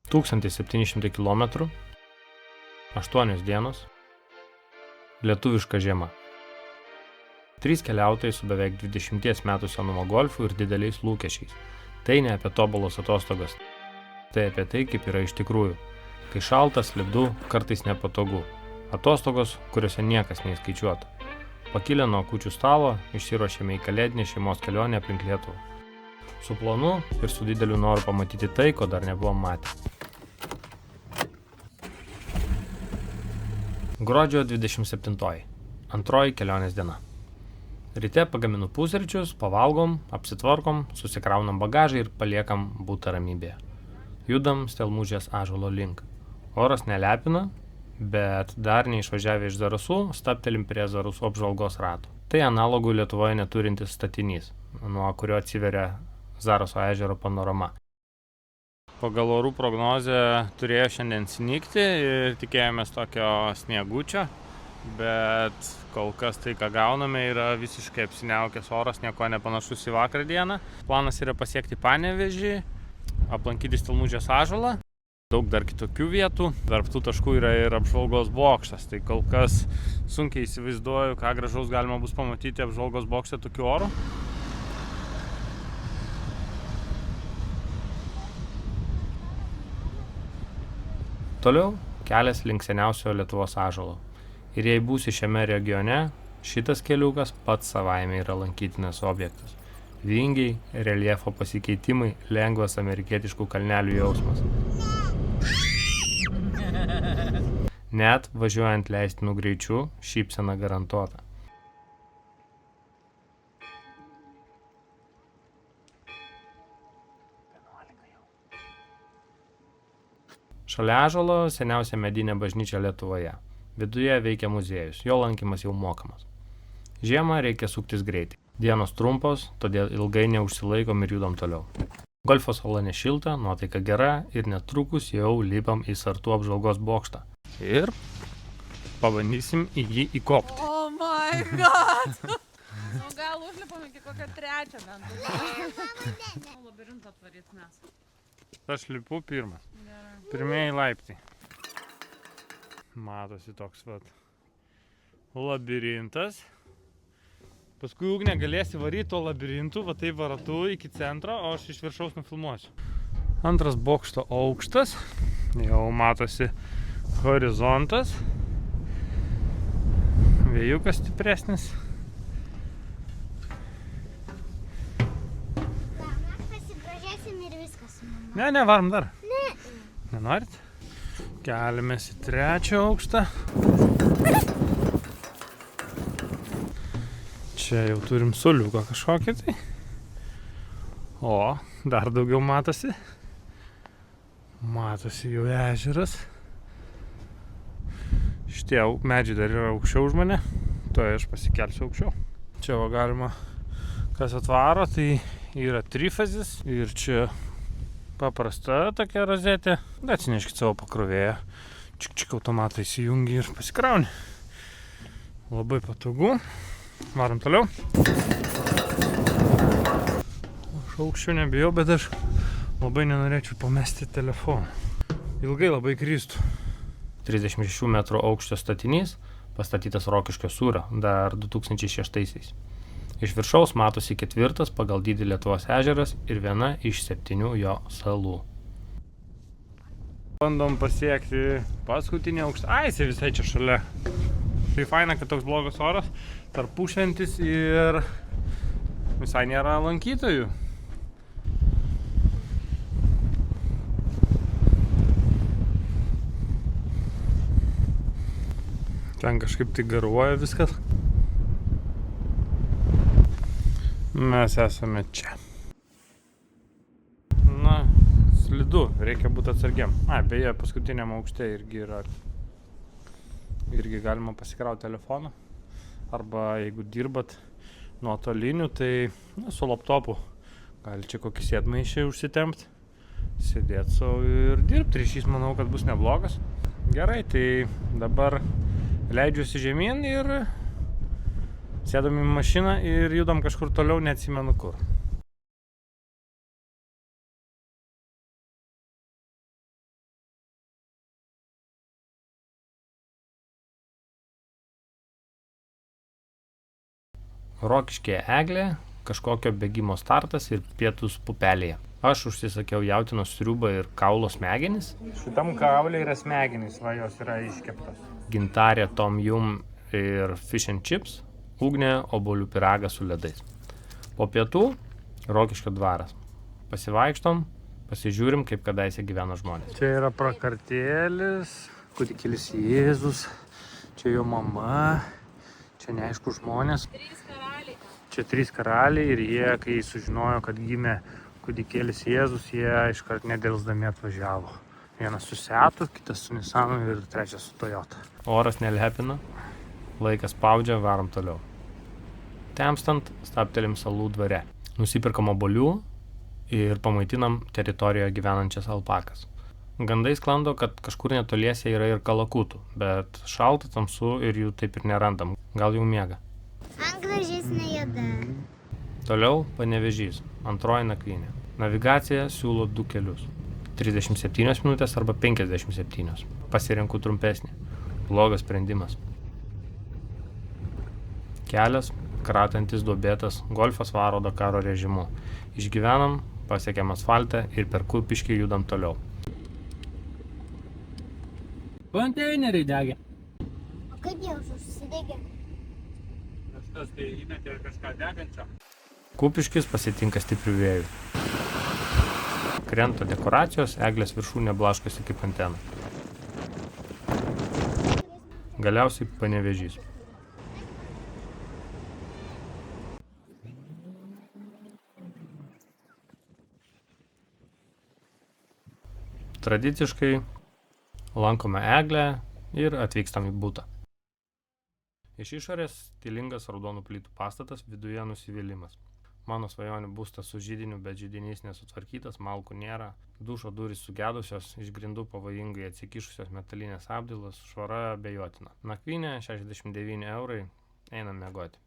1700 km, 8 dienos, lietuviška žiema. 3 keliautojai su beveik 20 metų senumo golfu ir dideliais lūkesčiais. Tai ne apie tobulos atostogas. Tai apie tai, kaip yra iš tikrųjų. Kai šalta, slidu, kartais nepatogu. Atostogos, kuriuose niekas neįskaičiuota. Pakilę nuo kūčių stalo, išsiruošėme į kalėdinę šeimos kelionę aplink Lietuvą. Su planu ir su dideliu noru pamatyti tai, ko dar nebuvom matę. Gruodžio 27. Antroji kelionės diena. Ryte pagaminu pusryčius, pavalgom, apsitvarkom, susikraunam bagažą ir paliekam butą ramybėje. Judam Stelmužės ąžuolo link. Oras nelepina, bet dar neišvažiavę iš Zarasų, stabtelim prie Zarasų apžvalgos rato. Tai analogų Lietuvoje neturintis statinys, nuo kurio atsiveria Zaraso ežero panorama. Pagal orų prognozę turėjo šiandien snigti ir tikėjomės tokio sniegučio, bet kol kas tai, ką gauname, yra visiškai apsiniaukęs oras, nieko nepanašus į vakar dieną. Planas yra pasiekti Panevėžį, aplankyti Stelmužės ąžuolą. Daug dar kitokių vietų, tarp tų taškų yra ir apžvalgos bokštas, tai kol kas sunkiai įsivaizduoju, ką gražaus galima bus pamatyti apžvalgos bokšte tokiu oru. Toliau kelias link seniausio Lietuvos ąžuolo. Ir jei būsi šiame regione, šitas keliukas pats savaime yra lankytinas objektas. Vingiai, reljefo pasikeitimai, lengvas amerikietiškų kalnelių jausmas. Net važiuojant leistinų greičiu, šypsena garantuota. Šalia ąžuolo seniausia medinė bažnyčia Lietuvoje. Viduje veikia muziejus, jo lankymas jau mokamas. Žiemą reikia suktis greitai. Dienos trumpos, todėl ilgai neužsilaikom ir judam toliau. Golfo sala nešilta, nuotaika gera ir netrukus jau lipam į Sartų apžvalgos bokštą. Ir pabandysim į jį įkopti. Oh my god! Gal užlipam iki kokio 3 bent. Labirintą atvaryt mes. Aš lipu pirmas. Pirmieji laiptai. Matosi toks vat labirintas. Paskui Ugnė galėsi varyti to labirintų, va tai varatu iki centro, o aš iš viršaus nufilmuosiu. Antras bokšto aukštas. Jau matosi horizontas. Vėjukas stipresnis. Mes pasigrožėsim ir viskas. Ne, varom dar. Ne. Nenorit? Keliamės į 3 aukštą. Čia jau turim suoliuką kažkokį tai. O, dar daugiau matosi. Matosi jau ežeras. Šitie medžiai dar yra aukščiau už mane. Tuoj aš pasikelsiu aukščiau. Čia va galima, kas atvaro, tai yra trifazis. Ir čia paprasta tokia rozetė. Atsineškit savo pakrovėją. Čik automatą įsijungi ir pasikrauni. Labai patogu. Varom toliau. Aš aukščiau nebijau, bet aš labai nenorėčiau pamesti telefoną. Ilgai labai kristų. 36 metrų aukščio statinys, pastatytas Rokiškio sūrio, dar 2006-aisiais. Iš viršaus matosi 4 pagal dydį Lietuvos ežeras ir viena iš 7 jo salų. Bandom pasiekti paskutinį aukštą. Ai, jisai visai čia šalia. Tai faina, kad toks blogas oras, tarpušventis ir visai nėra lankytojų. Ten kažkaip tai garuoja viskas. Mes esame čia. Na, slidu, reikia būti atsargiam. Beje, paskutiniam aukšte irgi galima pasikrauti telefoną. Arba jeigu dirbat nuotoliniu, tai su laptopu gali čia kokį sėdmaišį užsitempti, sėdėti savo ir dirbti. Ryšys manau, kad bus neblogas. Gerai, tai dabar leidžiuosi žemyn ir sėdam į mašiną ir judam kažkur toliau, neatsimenu kur. Rokiškėje eglė, kažkokio bėgimo startas ir pietus pupelėje. Aš užsisakiau jautienos sriubą ir kaulo smegenis. Šitam kaulė yra smegenys, va jos yra iškeptos. Gintarė tom jum ir fish and chips, ugnė obuolių pyragas su ledais. Po pietų Rokiškio dvaras. Pasivaikštom, pasižiūrim, kaip kadaise gyveno žmonės. Čia yra prakartėlis, kūdikėlis Jėzus, čia jo mama, čia neaišku žmonės. Čia 3 karaliai ir jie, kai sužinojo, kad gimė kūdikėlis Jėzus, jie iškart nedelsdami atvažiavo. Vienas su Seatu, kitas su Nissanu ir trečias su Toyota. Oras nelepina, laikas spaudžia, varom toliau. Temstant, stabtelim Salų dvare. Nusipirkam obuolių ir pamaitinam teritorijoje gyvenančias alpakas. Gandai sklando, kad kažkur netoliese yra ir kalakutų, bet šalta, tamsu ir jų taip ir nerandam. Gal jau miega. Ant gražesnė juoda. Toliau Panevėžys, antroji nakvynė. Navigacija siūlo 2 kelius. 37 minutės arba 57. Pasirenku trumpesnį. Blogas sprendimas. Kelias, kratantis duobėtas, golfas varo Dakaro režimu. Išgyvenam, pasiekiam asfaltą ir per Kupiškį judam toliau. Konteineriai degė. O kaip jau užsidegė? Kažkas tai įmetė kažką degančio. Kupiškis pasitinka stiprių vėjų. Krenta dekoracijos, eglės viršūnė blaškosi kaip antena. Galiausiai Panevėžys. Tradiciškai lankome eglę ir atvykstam į butą. Iš išorės stilingas raudonų plytų pastatas, viduje nusivylimas. Mano svajonių būstas su židiniu, bet židinys nesutvarkytas, malkų nėra, dušo durys sugedusios, iš grindų pavojingai atsikišusios metalinės apdailos, švara abejotina. Nakvynė 69 €, einam miegoti.